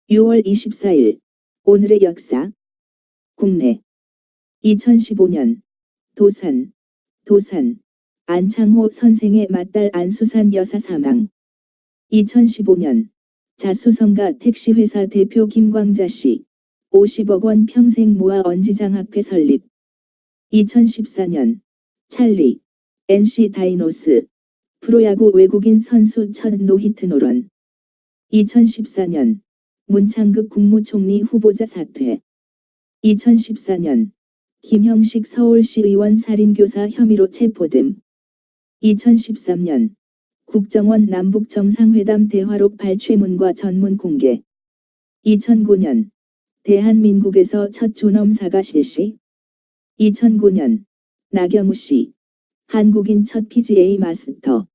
6월 24일 오늘의 역사 국내 2015년 도산 안창호 선생의 맏딸 안수산 여사 사망 2015년 자수성가 택시회사 대표 김광자 씨 50억 원 평생 모아 언지장학회 설립 2014년 찰리 NC 다이노스 프로야구 외국인 선수 첫 노히트 노런 2014년 문창극 국무총리 후보자 사퇴 2014년 김형식 서울시 의원 살인교사 혐의로 체포됨 2013년 국정원 남북정상회담 대화록 발췌문과 전문 공개 2009년 대한민국에서 첫 존엄사가 실시 2009년 나경우 씨 한국인 첫 PGA 마스터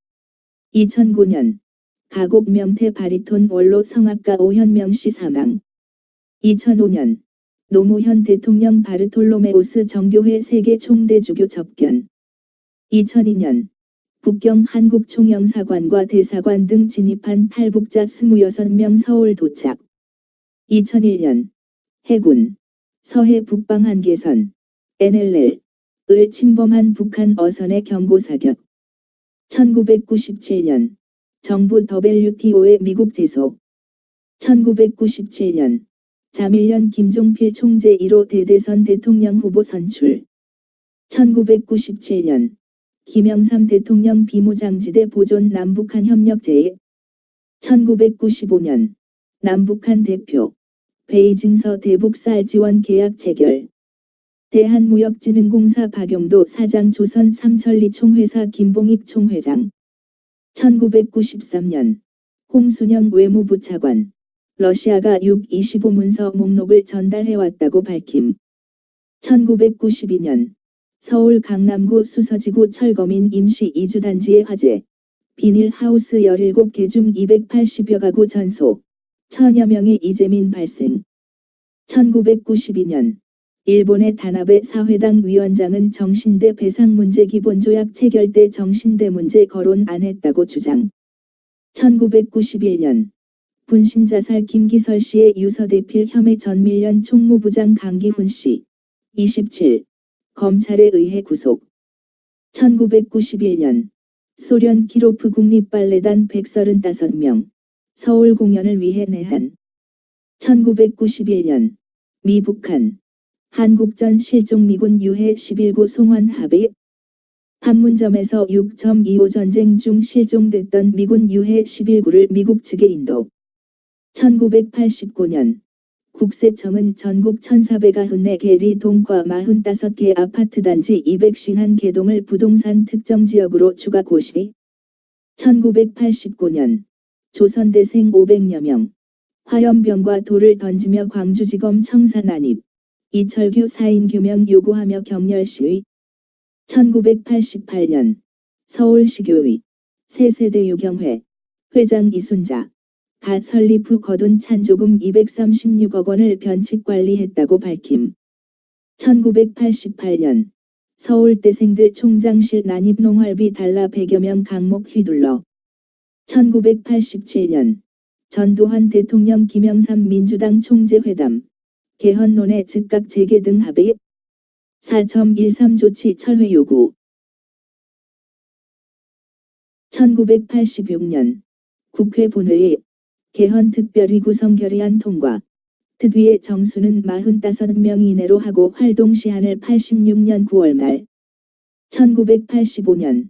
2009년 가곡 명태 바리톤 원로 성악가 오현명 씨 사망 2005년 노무현 대통령 바르톨로메오스 정교회 세계 총대주교 접견 2002년 북경 한국총영사관과 대사관 등 진입한 탈북자 26명 서울 도착 2001년 해군 서해 북방 한계선 NLL을 침범한 북한 어선의 경고사격 1997년 정부 WTO의 미국 제소 1997년 자밀련 김종필 총재 1호 대대선 대통령 후보 선출 1997년 김영삼 대통령 비무장지대 보존 남북한 협력 제의 1995년 남북한 대표 베이징서 대북 쌀 지원 계약 체결 대한무역진흥공사 박용도 사장 조선 삼천리 총회사 김봉익 총회장 1993년 홍순영 외무부 차관 러시아가 6.25 문서 목록을 전달해왔다고 밝힘 1992년 서울 강남구 수서지구 철거민 임시 이주단지의 화재 비닐하우스 17개 중 280여 가구 전소 1000여 명의 이재민 발생 1992년 일본의 다나베 사회당 위원장은 정신대 배상문제 기본조약 체결 때 정신대 문제 거론 안 했다고 주장 1991년 분신자살 김기설 씨의 유서대필 혐의 전밀련 총무부장 강기훈 씨 27 검찰에 의해 구속 1991년 소련 키로프 국립발레단 135명 서울 공연을 위해 내한 1991년 미북한 한국전 실종 미군 유해 11구 송환 합의 판문점에서 6.25 전쟁 중 실종됐던 미군 유해 11구를 미국 측에 인도 1989년 국세청은 전국 1494개 리 동과 45개 아파트 단지 251개동을 부동산 특정 지역으로 추가 고시 1989년 조선대생 500여 명 화염병과 돌을 던지며 광주지검 청사 난입 이철규 사인 규명 요구하며 격렬 시위 1988년 서울시교의 새세대 유경회 회장 이순자 가 설립 후 거둔 찬조금 236억 원을 변칙 관리했다고 밝힘 1988년 서울대생들 총장실 난입 농활비 달라 100여 명 강목 휘둘러 1987년 전두환 대통령 김영삼 민주당 총재 회담 개헌론의 즉각 재개 등 합의 4.13 조치 철회 요구 1986년 국회 본회의 개헌 특별위 구성 결의안 통과 특위의 정수는 45명 이내로 하고 활동 시한을 86년 9월 말 1985년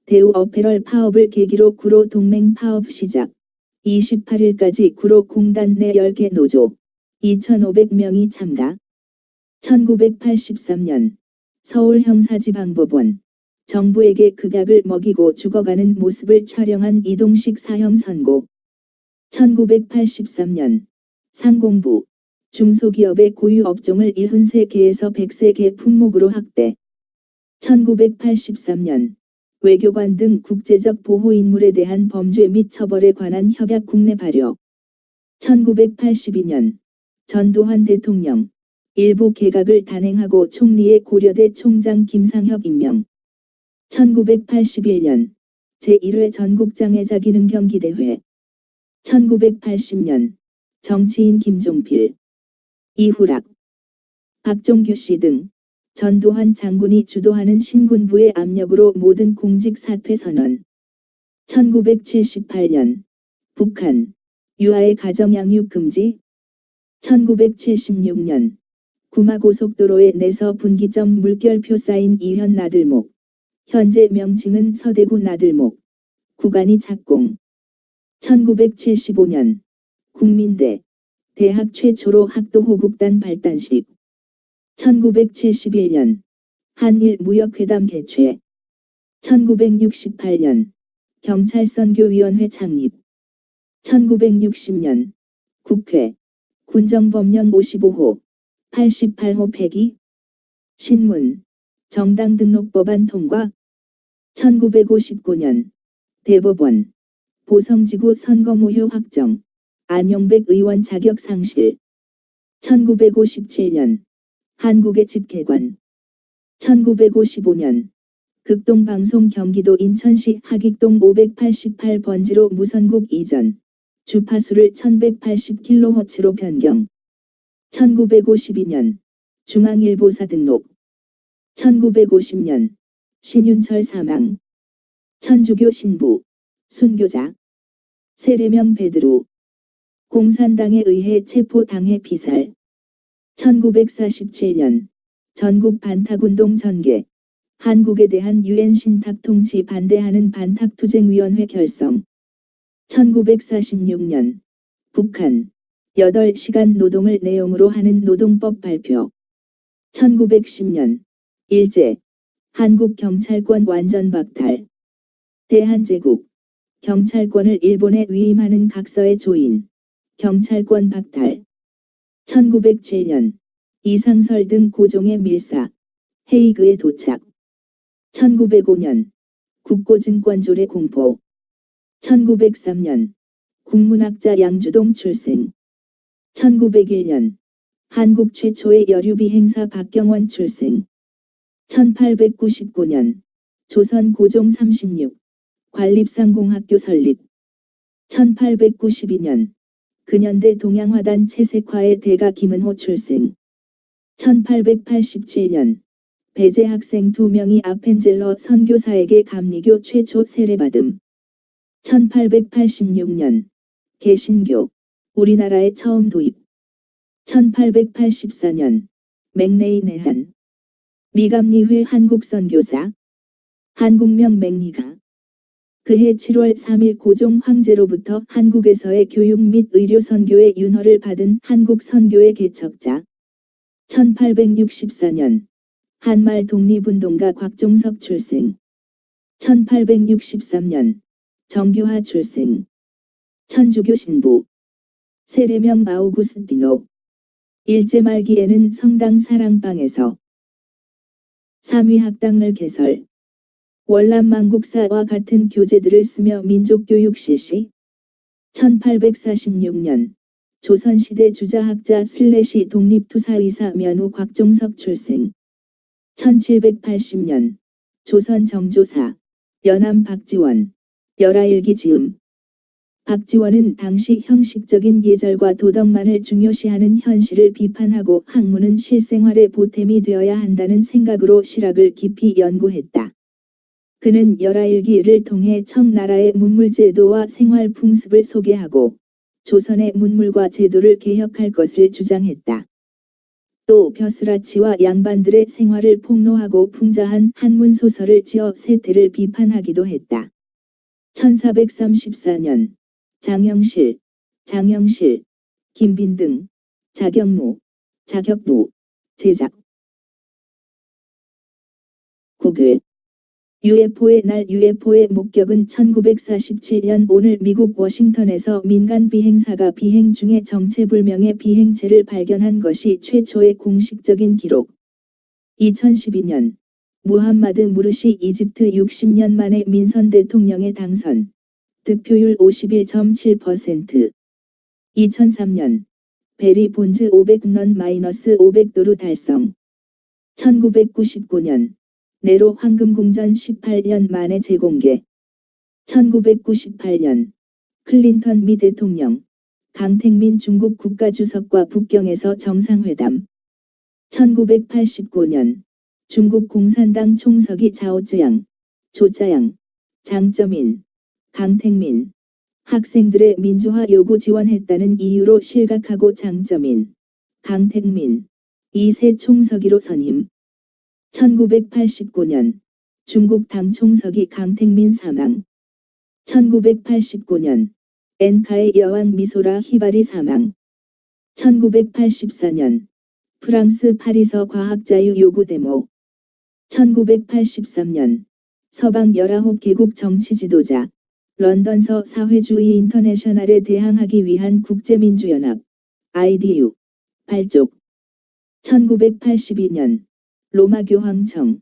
대우 어페럴 파업을 계기로 구로 동맹 파업 시작 28일까지 구로 공단 내 10개 노조 2,500명이 참가 1983년 서울형사지방법원 정부에게 극약을 먹이고 죽어가는 모습을 촬영한 이동식 사형 선고 1983년 상공부 중소기업의 고유 업종을 73개에서 103개 품목으로 확대 1983년 외교관 등 국제적 보호인물에 대한 범죄 및 처벌에 관한 협약 국내 발효 1982년 전두환 대통령 일부 개각을 단행하고 총리의 고려대 총장 김상협 임명 1981년 제1회 전국장애자기능경기대회 1980년 정치인 김종필, 이후락, 박종규 씨 등 전두환 장군이 주도하는 신군부의 압력으로 모든 공직 사퇴 선언. 1978년 북한 유아의 가정양육 금지. 1976년 구마고속도로에 내서 분기점 물결표 쌓인 이현 나들목. 현재 명칭은 서대구 나들목. 구간이 착공. 1975년 국민대 대학 최초로 학도호국단 발단식. 1971년 한일 무역회담 개최. 1968년 경찰선교위원회 창립. 1960년 국회 군정법령 55호 88호 폐기. 신문 정당 등록법안 통과. 1959년 대법원 보성지구 선거무효 확정. 안용백 의원 자격 상실. 1957년 한국의 집계관. 1955년 극동방송 경기도 인천시 하익동 588번지로 무선국 이전. 주파수를 1180kHz로 변경. 1952년 중앙일보사 등록. 1950년 신윤철 사망. 천주교 신부 순교자 세례명 베드로. 공산당에 의해 체포당해 피살. 1947년 전국 반탁운동 전개. 한국에 대한 유엔 신탁 통치 반대하는 반탁투쟁위원회 결성. 1946년 북한 8시간 노동을 내용으로 하는 노동법 발표. 1910년 일제 한국 경찰권 완전 박탈. 대한제국 경찰권을 일본에 위임하는 각서의 조인. 경찰권 박탈. 1907년 이상설 등 고종의 밀사. 헤이그에 도착. 1905년 국고증권 조례 공포. 1903년 국문학자 양주동 출생. 1901년 한국 최초의 여류비행사 박경원 출생. 1899년 조선 고종 36 관립상공학교 설립. 1892년 근현대 동양화단 채색화의 대가 김은호 출생. 1887년 배제 학생 2명이 아펜젤러 선교사에게 감리교 최초 세례받음. 1886년 개신교 우리나라에 처음 도입. 1884년 맥레이 내한 미감리회 한국선교사. 한국명 맥리가. 그해 7월 3일 고종 황제로부터 한국에서의 교육 및 의료 선교의 윤허를 받은 한국 선교의 개척자. 1864년 한말 독립운동가 곽종석 출생. 1863년 정규하 출생. 천주교 신부. 세례명 아우구스티노. 일제 말기에는 성당 사랑방에서 삼위학당을 개설. 월남망국사와 같은 교재들을 쓰며 민족교육 실시. 1846년 조선시대 주자학자 슬래시 독립투사의사 면후 곽종석 출생. 1780년 조선 정조사 연암 박지원. 열하일기 지음. 박지원은 당시 형식적인 예절과 도덕만을 중요시하는 현실을 비판하고 학문은 실생활의 보탬이 되어야 한다는 생각으로 실학을 깊이 연구했다. 그는 열하일기를 통해 청나라의 문물제도와 생활 풍습을 소개하고 조선의 문물과 제도를 개혁할 것을 주장했다. 또 벼슬아치와 양반들의 생활을 폭로하고 풍자한 한문소설을 지어 세태를 비판하기도 했다. 1434년 장영실, 김빈등, 자격무, 제작. 국외 UFO의 날. UFO의 목격은 1947년 오늘 미국 워싱턴에서 민간 비행사가 비행 중에 정체불명의 비행체를 발견한 것이 최초의 공식적인 기록. 2012년 무함마드 무르시 이집트 60년 만에 민선 대통령에 당선. 득표율 51.7%. 2003년 베리 본즈 500런-500도루 달성. 1999년 네로 황금궁전 18년 만에 재공개. 1998년 클린턴 미 대통령 강택민 중국 국가주석과 북경에서 정상회담. 1989년 중국 공산당 총서기 자오쯔양, 조짜양, 장쩌민, 강택민, 학생들의 민주화 요구 지원했다는 이유로 실각하고 장쩌민, 강택민, 이세 총서기로 선임. 1989년 중국 당 총서기 강택민 사망. 1989년 엔카의 여왕 미소라 히바리 사망. 1984년 프랑스 파리서 과학자유 요구 데모. 1983년 서방 19개국 정치 지도자 런던서 사회주의 인터내셔널에 대항하기 위한 국제민주연합 IDU 발족. 1982년 로마 교황청.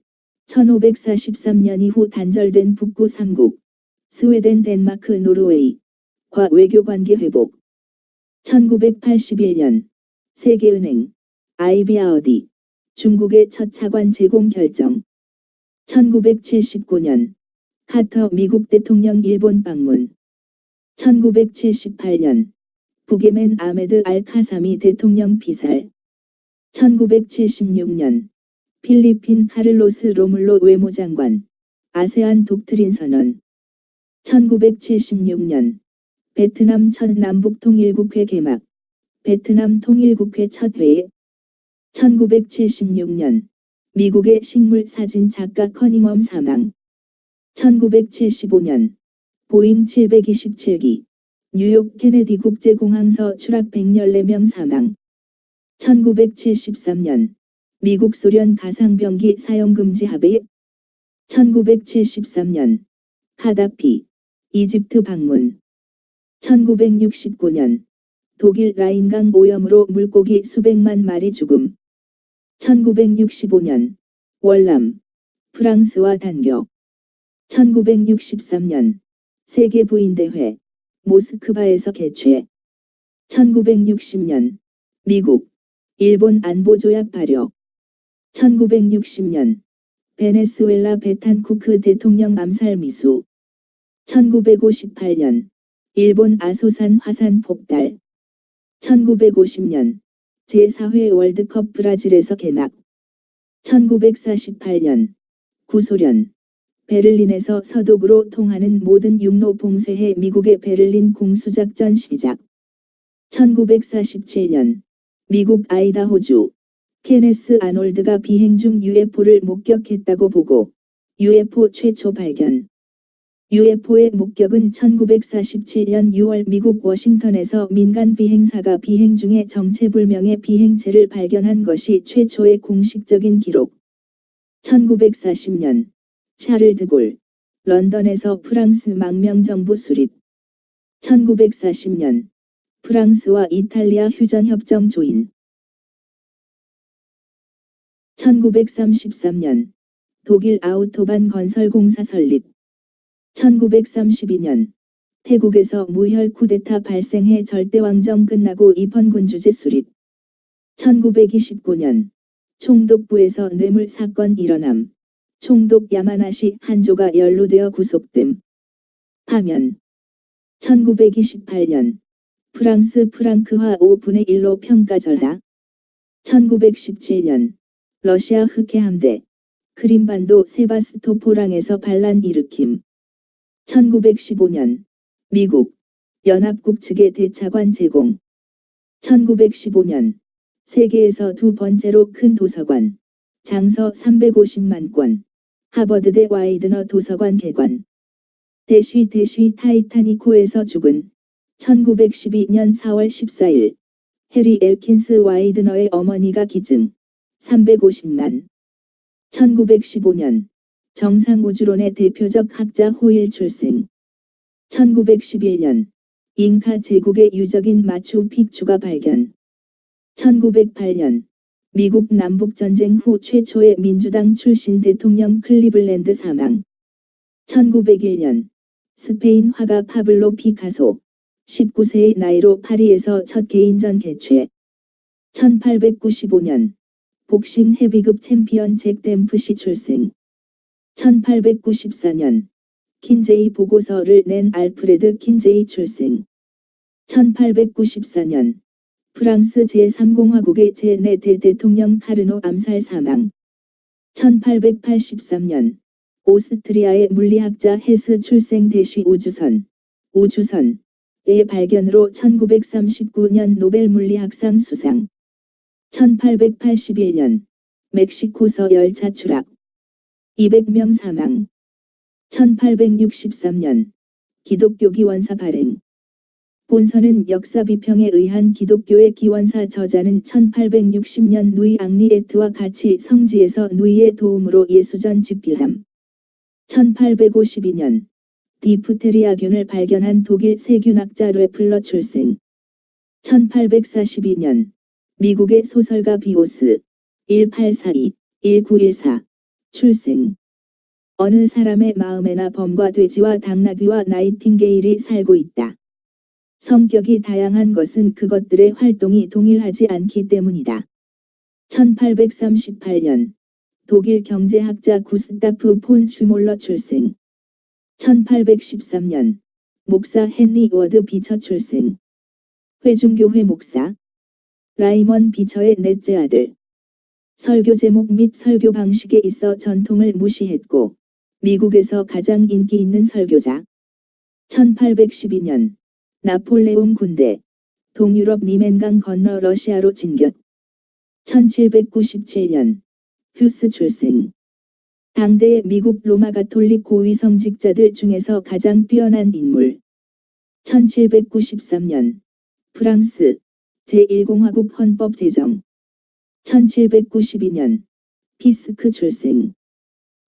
1543년 이후 단절된 북구 3국 스웨덴, 덴마크, 노르웨이과 외교관계 회복. 1981년 세계은행 IBRD 중국의 첫 차관 제공 결정. 1979년 카터 미국 대통령 일본 방문. 1978년 북예멘 아메드 알-카사미 대통령 피살. 1976년 필리핀 카를로스 로물로 외무장관 아세안 독트린 선언. 1976년 베트남 첫 남북통일국회 개막. 베트남 통일국회 첫 회의. 1976년 미국의 식물 사진 작가 커닝엄 사망. 1975년 보잉 727기 뉴욕 케네디 국제공항서 추락 114명 사망. 1973년 미국 소련 가상병기 사용 금지 합의. 1973년 카다피 이집트 방문. 1969년 독일 라인강 오염으로 물고기 수백만 마리 죽음. 1965년 월남 프랑스와 단교. 1963년 세계 부인대회 모스크바에서 개최. 1960년 미국 일본 안보조약 발효. 1960년 베네수엘라 베탄쿠크 대통령 암살 미수. 1958년 일본 아소산 화산 폭발. 1950년 제4회 월드컵 브라질에서 개막. 1948년 구소련 베를린에서 서독으로 통하는 모든 육로 봉쇄해 미국의 베를린 공수작전 시작. 1947년 미국 아이다호주 케네스 아놀드가 비행 중 UFO를 목격했다고 보고 UFO 최초 발견. UFO의 목격은 1947년 6월 미국 워싱턴에서 민간 비행사가 비행 중에 정체불명의 비행체를 발견한 것이 최초의 공식적인 기록. 1940년 샤를 드골 런던에서 프랑스 망명정부 수립. 1940년 프랑스와 이탈리아 휴전협정 조인. 1933년 독일 아우토반 건설공사 설립. 1932년 태국에서 무혈 쿠데타 발생해 절대왕정 끝나고 입헌군주제 수립. 1929년 총독부에서 뇌물 사건 일어남. 총독 야마나시 한조가 연루되어 구속됨. 파면. 1928년 프랑스 프랑크화 5분의 1로 평가절하. 1917년 러시아 흑해함대 크림반도 세바스토포랑에서 반란 일으킴. 1915년 미국 연합국 측의 대차관 제공. 1915년 세계에서 두 번째로 큰 도서관 장서 350만 권 하버드대 와이드너 도서관 개관. 대쉬 타이타니코에서 죽은 1912년 4월 14일 해리 엘킨스 와이드너의 어머니가 기증 350만. 1915년 정상우주론의 대표적 학자 호일 출생. 1911년 잉카 제국의 유적인 마추픽추가 발견. 1908년 미국 남북전쟁 후 최초의 민주당 출신 대통령 클리블랜드 사망. 1901년 스페인 화가 파블로 피카소 19세의 나이로 파리에서 첫 개인전 개최. 1895년 복싱 헤비급 챔피언 잭 댐프시 출생. 1894년 킨제이 보고서를 낸 알프레드 킨제이 출생. 1894년 프랑스 제3공화국의 제4대 대통령 카르노 암살 사망. 1883년 오스트리아의 물리학자 헤스 출생 대쉬 우주선의 발견으로 1939년 노벨 물리학상 수상. 1881년 멕시코서 열차 추락. 200명 사망. 1863년 기독교 기원사 발행. 본서는 역사 비평에 의한 기독교의 기원사 저자는 1860년 누이 앙리에트와 같이 성지에서 누이의 도움으로 예수전 집필함. 1852년 디프테리아균을 발견한 독일 세균학자 레플러 출생. 1842년 미국의 소설가 비오스 1842-1914 출생. 어느 사람의 마음에나 범과 돼지와 당나귀와 나이팅게일이 살고 있다. 성격이 다양한 것은 그것들의 활동이 동일하지 않기 때문이다. 1838년 독일 경제학자 구스타프 폰 슈몰러 출생. 1813년 목사 헨리 워드 비처 출생. 회중교회 목사 라이먼 비처의 넷째 아들. 설교 제목 및 설교 방식에 있어 전통을 무시했고 미국에서 가장 인기 있는 설교자. 1812년 나폴레옹 군대 동유럽 니멘강 건너 러시아로 진격. 1797년 휴스 출생. 당대의 미국 로마 가톨릭 고위 성직자들 중에서 가장 뛰어난 인물. 1793년 프랑스 제1공화국 헌법 제정. 1792년 피스크 출생.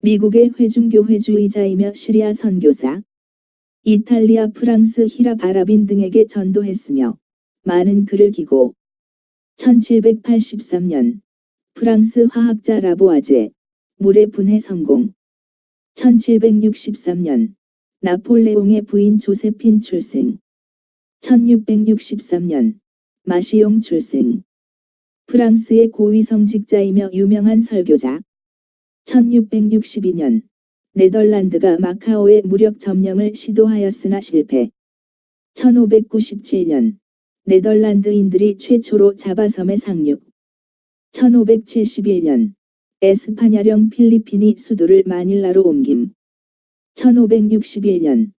미국의 회중교회주의자이며 시리아 선교사. 이탈리아, 프랑스, 히랍, 아랍인 등에게 전도했으며 많은 글을 기고. 1783년 프랑스 화학자 라보아제 물의 분해 성공. 1763년 나폴레옹의 부인 조세핀 출생. 1663년 마시용 출생. 프랑스의 고위성직자이며 유명한 설교자. 1662년 네덜란드가 마카오의 무력 점령을 시도하였으나 실패. 1597년 네덜란드인들이 최초로 자바섬에 상륙. 1571년 에스파냐령 필리핀이 수도를 마닐라로 옮김. 1561년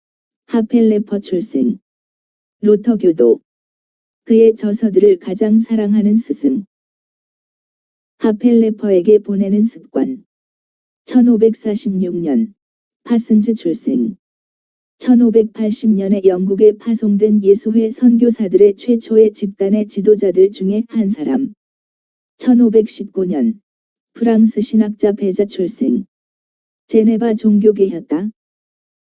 하펠레퍼 출생. 루터교도. 그의 저서들을 가장 사랑하는 스승. 하펠레퍼에게 보내는 습관. 1546년 파슨즈 출생. 1580년에 영국에 파송된 예수회 선교사들의 최초의 집단의 지도자들 중에 한 사람. 1519년 프랑스 신학자 베자 출생. 제네바 종교개혁가.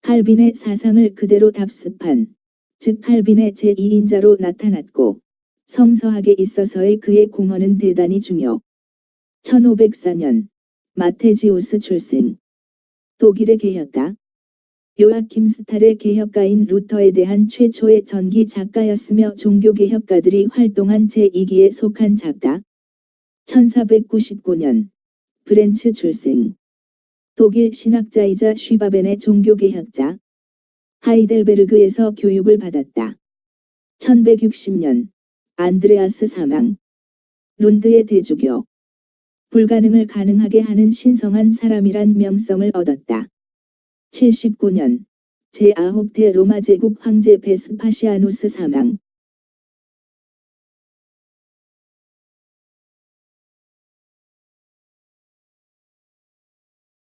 칼빈의 사상을 그대로 답습한, 즉 칼빈의 제2인자로 나타났고 성서학에 있어서의 그의 공헌은 대단히 중요. 1504년 마테지우스 출생. 독일의 개혁가. 요아킴 스탈의 개혁가인 루터에 대한 최초의 전기 작가였으며 종교개혁가들이 활동한 제2기에 속한 작가. 1499년 브렌츠 출생. 독일 신학자이자 쉬바벤의 종교개혁자. 하이델베르그에서 교육을 받았다. 1160년 안드레아스 사망. 룬드의 대주교. 불가능을 가능하게 하는 신성한 사람이란 명성을 얻었다. 79년 제9대 로마 제국 황제 베스파시아누스 사망.